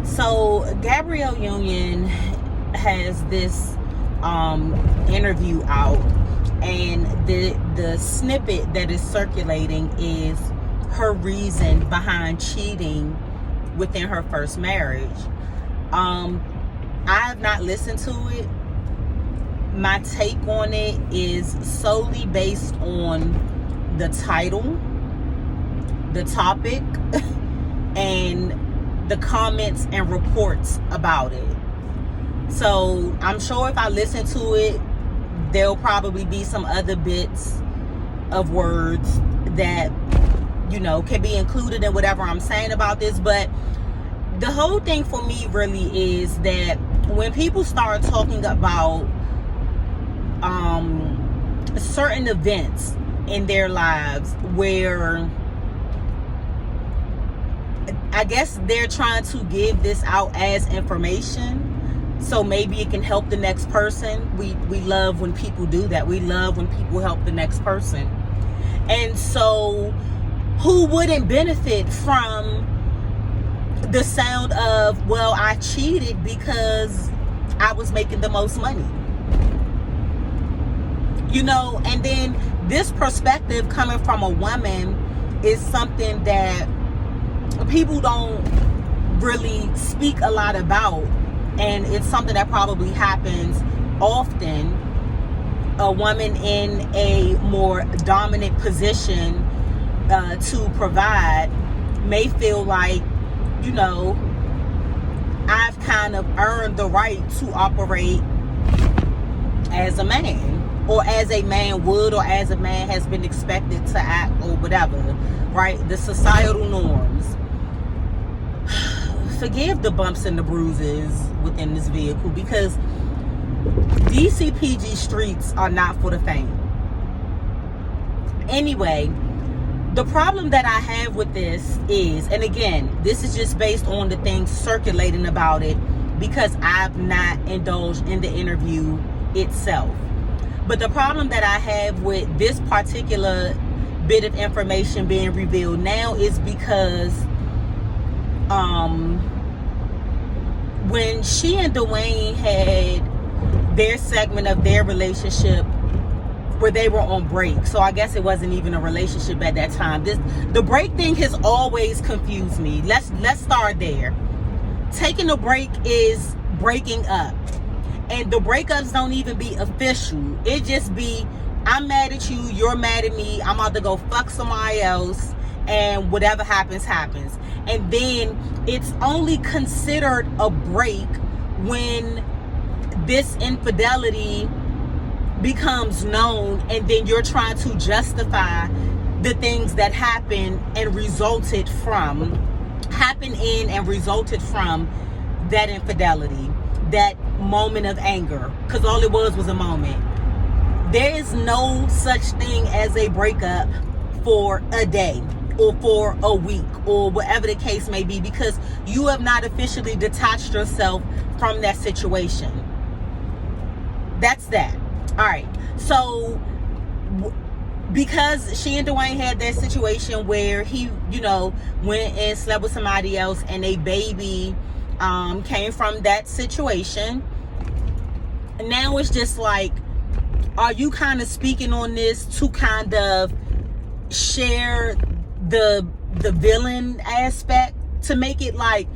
So Gabrielle Union has this interview out, and the snippet that is circulating is her reason behind cheating within her first marriage. I have not listened to it. My take on it is solely based on the title, the topic, and the comments and reports about it. So I'm sure if I listen to it, there'll probably be some other bits of words that, can be included in whatever I'm saying about this. But the whole thing for me really is that when people start talking about certain events in their lives where I guess they're trying to give this out as information, so maybe it can help the next person. We love when people do that. We love when people help the next person. And so who wouldn't benefit from the sound of, well, I cheated because I was making the most money? And then this perspective coming from a woman is something that people don't really speak a lot about, and it's something that probably happens often. A woman in a more dominant position to provide may feel like, I've kind of earned the right to operate as a man, or as a man would, or as a man has been expected to act, or whatever, right? The societal norms. Forgive the bumps and the bruises within this vehicle, because DCPG streets are not for the faint. Anyway, the problem that I have with this is, and again, this is just based on the things circulating about it, because I've not indulged in the interview itself. But the problem that I have with this particular bit of information being revealed now is because when she and Dwayne had their segment of their relationship where they were on break, so I guess it wasn't even a relationship at that time. The break thing has always confused me. Let's start there. Taking a break is breaking up, and the breakups don't even be official. It just be, I'm mad at you, you're mad at me, I'm about to go fuck somebody else, and whatever happens, happens. And then it's only considered a break when this infidelity becomes known, and then you're trying to justify the things that happened and resulted from that infidelity, that moment of anger, because all it was a moment. There is no such thing as a breakup for a day or for a week or whatever the case may be, because you have not officially detached yourself from that situation. That's that. All right. So because she and Dwayne had that situation where he, went and slept with somebody else, and a baby came from that situation, now it's just like, are you kind of speaking on this to kind of share the villain aspect, to make it like,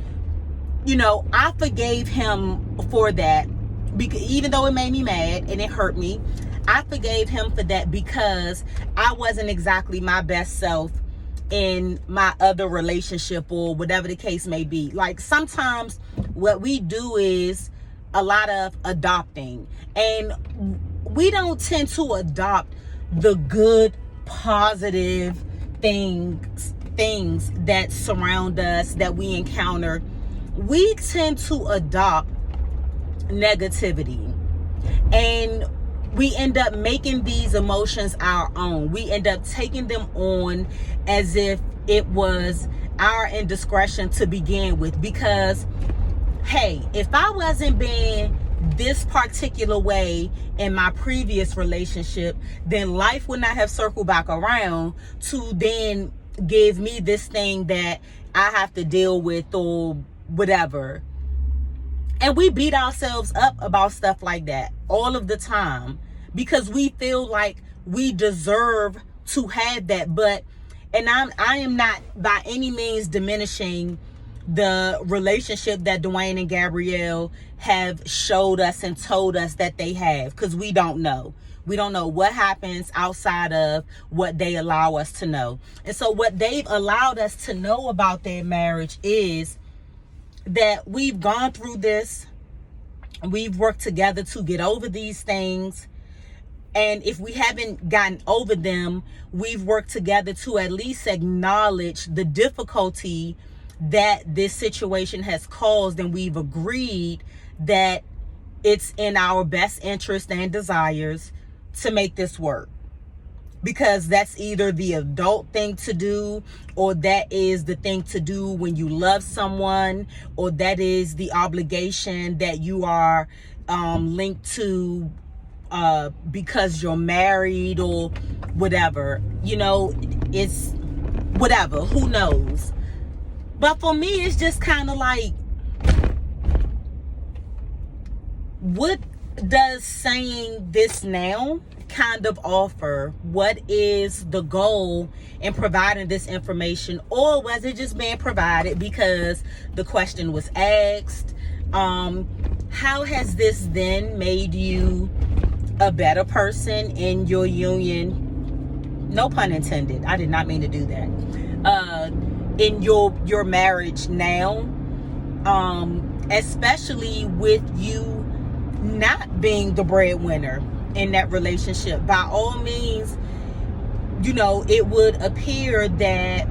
I forgave him for that, because even though it made me mad and it hurt me, I forgave him for that because I wasn't exactly my best self in my other relationship, or whatever the case may be. Like, sometimes what we do is a lot of adopting, and we don't tend to adopt the good, positive things that surround us, that we encounter. We tend to adopt negativity, and we end up making these emotions our own. We end up taking them on as if it was our indiscretion to begin with, because hey, if I wasn't being this particular way in my previous relationship, then life would not have circled back around to then give me this thing that I have to deal with, or whatever. And we beat ourselves up about stuff like that all of the time because we feel like we deserve to have that. But, and I am not by any means diminishing the relationship that Dwayne and Gabrielle have showed us and told us that they have, because we don't know. We don't know what happens outside of what they allow us to know. And so what they've allowed us to know about their marriage is that we've gone through this. We've worked together to get over these things. And if we haven't gotten over them, we've worked together to at least acknowledge the difficulty that this situation has caused. And we've agreed that it's in our best interest and desires to make this work. Because that's either the adult thing to do, or that is the thing to do when you love someone, or that is the obligation that you are linked to because you're married or whatever. You know, it's whatever, who knows. But for me, it's just kind of like, what does saying this now kind of offer? What is the goal in providing this information? Or was it just being provided because the question was asked? How has this then made you a better person in your union? No pun intended. I did not mean to do that. In your marriage now, especially with you not being the breadwinner in that relationship. By all means, you know, it would appear that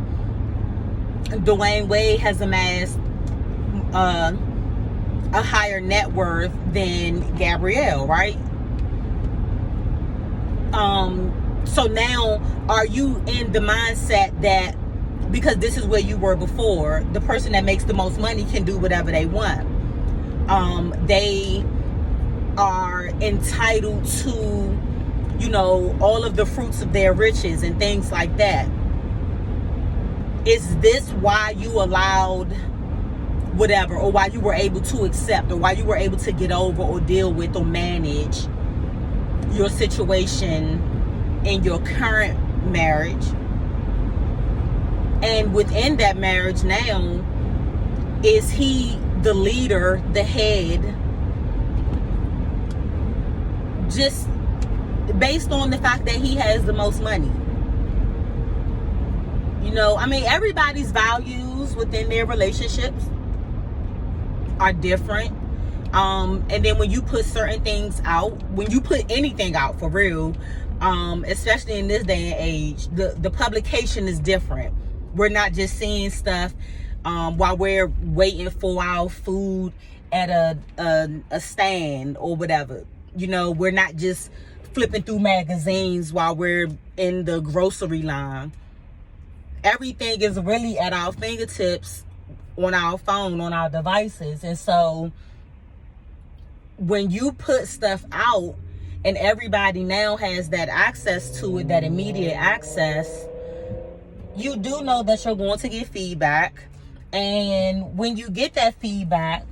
Dwayne Wade has amassed a higher net worth than Gabrielle, right? So now, are you in the mindset that because this is where you were before, the person that makes the most money can do whatever they want? They are entitled to, you know, all of the fruits of their riches and things like that. Is this why you allowed whatever, or why you were able to accept, or why you were able to get over or deal with or manage your situation in your current marriage? And within that marriage now, is he the leader, the head, just based on the fact that he has the most money? You know, I mean, everybody's values within their relationships are different. And then when you put certain things out, when you put anything out for real, especially in this day and age, the publication is different. We're not just seeing stuff while we're waiting for our food at a stand or whatever. You know, we're not just flipping through magazines while we're in the grocery line. Everything is really at our fingertips on our phone, on our devices. And so when you put stuff out and everybody now has that access to it, that immediate access, you do know that you're going to get feedback. And when you get that feedback,